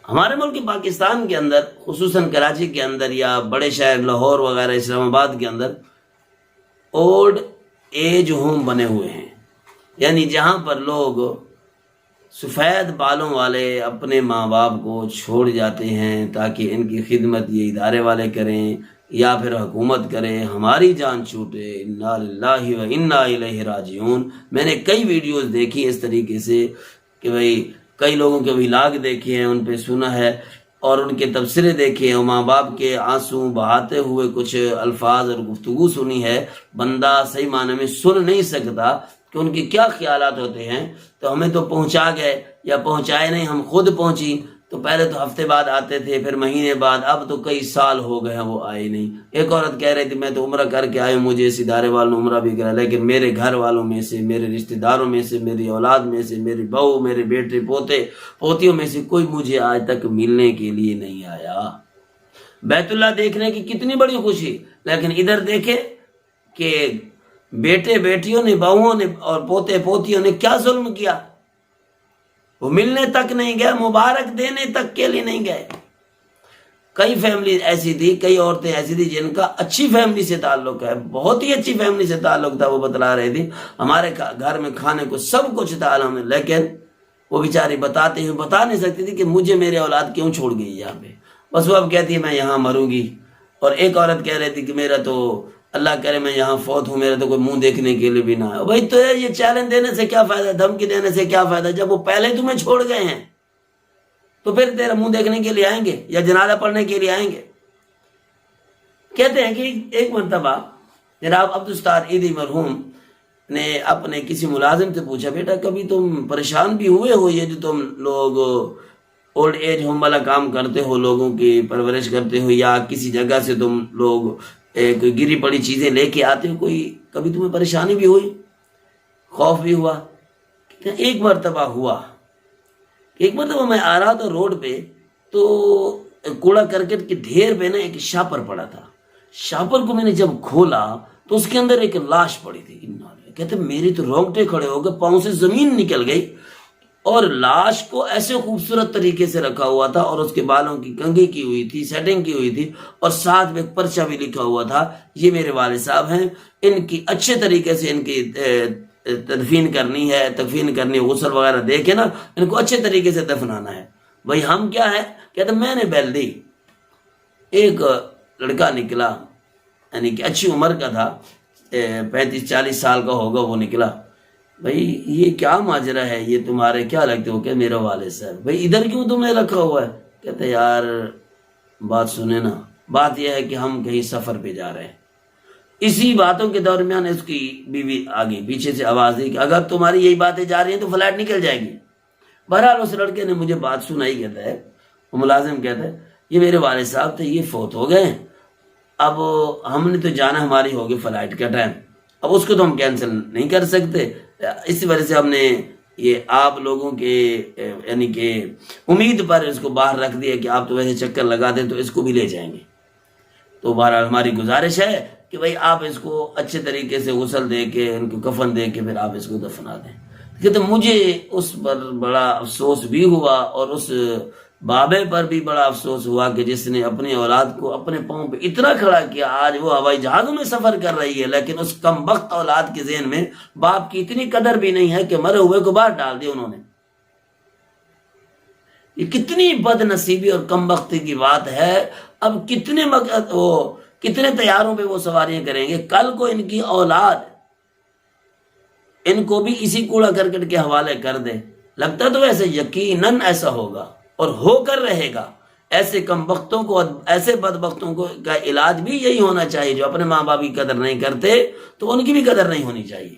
ہمارے ملک پاکستان کے اندر خصوصاً کراچی کے اندر یا بڑے شہر لاہور وغیرہ اسلام آباد کے اندر اولڈ ایج ہوم بنے ہوئے ہیں، یعنی جہاں پر لوگ سفید بالوں والے اپنے ماں باپ کو چھوڑ جاتے ہیں تاکہ ان کی خدمت یہ ادارے والے کریں یا پھر حکومت کرے، ہماری جان چھوٹے، انا للہ و انا الیہ راجعون۔ میں نے کئی ویڈیوز دیکھی اس طریقے سے کہ بھئی کئی لوگوں کے ولاگ دیکھے ہیں، ان پہ سنا ہے اور ان کے تبصرے دیکھے ہیں، اور ماں باپ کے آنسو بہاتے ہوئے کچھ الفاظ اور گفتگو سنی ہے۔ بندہ صحیح معنی میں سن نہیں سکتا کہ ان کے کیا خیالات ہوتے ہیں۔ تو ہمیں تو پہنچا گئے یا پہنچائے نہیں، ہم خود پہنچی تو پہلے تو ہفتے بعد آتے تھے، پھر مہینے بعد، اب تو کئی سال ہو گئے ہیں وہ آئے نہیں۔ ایک عورت کہہ رہی تھی میں تو عمرہ کر کے آئی ہوں، مجھے اس ادارے والوں نے عمرہ بھی کرا، لیکن میرے گھر والوں میں سے، میرے رشتہ داروں میں سے، میری اولاد میں سے، میری بہو، میرے بیٹے پوتے پوتیوں میں سے کوئی مجھے آج تک ملنے کے لیے نہیں آیا۔ بیت اللہ دیکھنے کی کتنی بڑی خوشی، لیکن ادھر دیکھے کہ بیٹے بیٹیوں نے، بہوؤں نے اور پوتے پوتیوں نے کیا ظلم کیا۔ وہ ملنے تک نہیں گئے، مبارک دینے تک کے لیے نہیں گئے۔ کئی فیملی ایسی تھی، کئی عورتیں ایسی تھی جن کا اچھی فیملی سے تعلق ہے، بہت ہی اچھی فیملی سے تعلق تھا، وہ بتلا رہی تھی ہمارے گھر میں کھانے کو سب کچھ تھا الحمد، لیکن وہ بیچاری بتاتے ہوئے بتا نہیں سکتی تھی کہ مجھے میرے اولاد کیوں چھوڑ گئی یہاں پہ، بس وہ اب کہتی ہے میں یہاں مروں گی۔ اور ایک عورت کہہ رہی تھی کہ میرا تو اللہ کرے میں یہاں فوت ہوں، میرا تو کوئی منہ دیکھنے کے لیے بھی نہ ہے۔ بھائی تو یہ چیلنج دینے سے کیا فائدہ، دھمکی دینے سے کیا فائدہ، جب وہ پہلے تمہیں چھوڑ گئے ہیں تو پھر تیرا منہ دیکھنے کے لیے آئیں گے یا جنازہ پڑھنے کے لیے آئیں گے۔ کہتے ہیں کہ ایک مرتبہ جناب عبدالستار عیدی مرحوم نے اپنے کسی ملازم سے پوچھا بیٹا کبھی تم پریشان بھی ہوئے ہو، یہ جو تم لوگ اولڈ ایج ہوم والا کام کرتے ہو، لوگوں کی پرورش کرتے ہو، یا کسی جگہ سے تم لوگ کوئی گری پڑی چیزیں لے کے آتے ہو، کوئی کبھی تمہیں پریشانی بھی ہوئی، خوف بھی ہوا؟ ایک مرتبہ ہوا، ایک مرتبہ میں آ رہا تھا روڈ پہ تو کوڑا کرکٹ کے ڈھیر پہ نا ایک شاپر پڑا تھا، شاپر کو میں نے جب کھولا تو اس کے اندر ایک لاش پڑی تھی۔ کہتے میری تو رونگٹے کھڑے ہو گئے، پاؤں سے زمین نکل گئی، اور لاش کو ایسے خوبصورت طریقے سے رکھا ہوا تھا اور اس کے بالوں کی کنگھی کی ہوئی تھی، سیٹنگ کی ہوئی تھی، اور ساتھ میں ایک پرچہ بھی لکھا ہوا تھا یہ میرے والد صاحب ہیں، ان کی اچھے طریقے سے ان کی تدفین کرنی ہے، غسل وغیرہ دے کے نا ان کو اچھے طریقے سے دفنانا ہے۔ بھائی ہم کیا ہے، کہتے میں نے بیل دی، ایک لڑکا نکلا، یعنی کہ اچھی عمر کا تھا، 35-40 سال کا ہوگا، وہ نکلا۔ بھائی یہ کیا ماجرا ہے، یہ تمہارے کیا لگتے ہو؟ کہ میرا والد صاحب۔ بھائی ادھر کیوں تم نے رکھا ہوا ہے؟ کہتے یار بات سنے نا، بات یہ ہے کہ ہم کہیں سفر پہ جا رہے ہیں۔ اسی باتوں کے درمیان اس کی بیوی آگئی، پیچھے سے آواز دی کہ اگر تمہاری یہی باتیں جا رہی ہیں تو فلائٹ نکل جائے گی۔ بہرحال اس لڑکے نے مجھے بات سنائی، کہتا ہے وہ ملازم کہتا ہے یہ میرے والد صاحب تھے، یہ فوت ہو گئے ہیں، اب ہم نے تو جانا، ہماری ہوگی فلائٹ کا ٹائم، اب اس کو تو ہم کینسل نہیں کر سکتے، اسی وجہ سے ہم نے یہ آپ لوگوں کے یعنی کہ امید پر اس کو باہر رکھ دیا کہ آپ تو ویسے چکر لگا دیں تو اس کو بھی لے جائیں گے۔ تو بہرحال ہماری گزارش ہے کہ بھئی آپ اس کو اچھے طریقے سے غسل دے کے، ان کو کفن دے کے پھر آپ اس کو دفنا دیں۔ کہتے مجھے اس پر بڑا افسوس بھی ہوا اور اس بابے پر بھی بڑا افسوس ہوا کہ جس نے اپنی اولاد کو اپنے پاؤں پہ اتنا کھڑا کیا، آج وہ ہوائی جہازوں میں سفر کر رہی ہے، لیکن اس کم بخت اولاد کے ذہن میں باپ کی اتنی قدر بھی نہیں ہے کہ مرے ہوئے کو باہر ڈال دیا انہوں نے۔ یہ کتنی بد نصیبی اور کم بختی کی بات ہے۔ اب کتنے طیاروں پہ وہ سواریاں کریں گے، کل کو ان کی اولاد ان کو بھی اسی کوڑا کرکٹ کے حوالے کر دے۔ لگتا تو ایسے یقیناً ایسا ہوگا اور ہو کر رہے گا۔ ایسے کم بختوں کو، ایسے بدبختوں کو کا علاج بھی یہی ہونا چاہیے، جو اپنے ماں باپ کی قدر نہیں کرتے تو ان کی بھی قدر نہیں ہونی چاہیے۔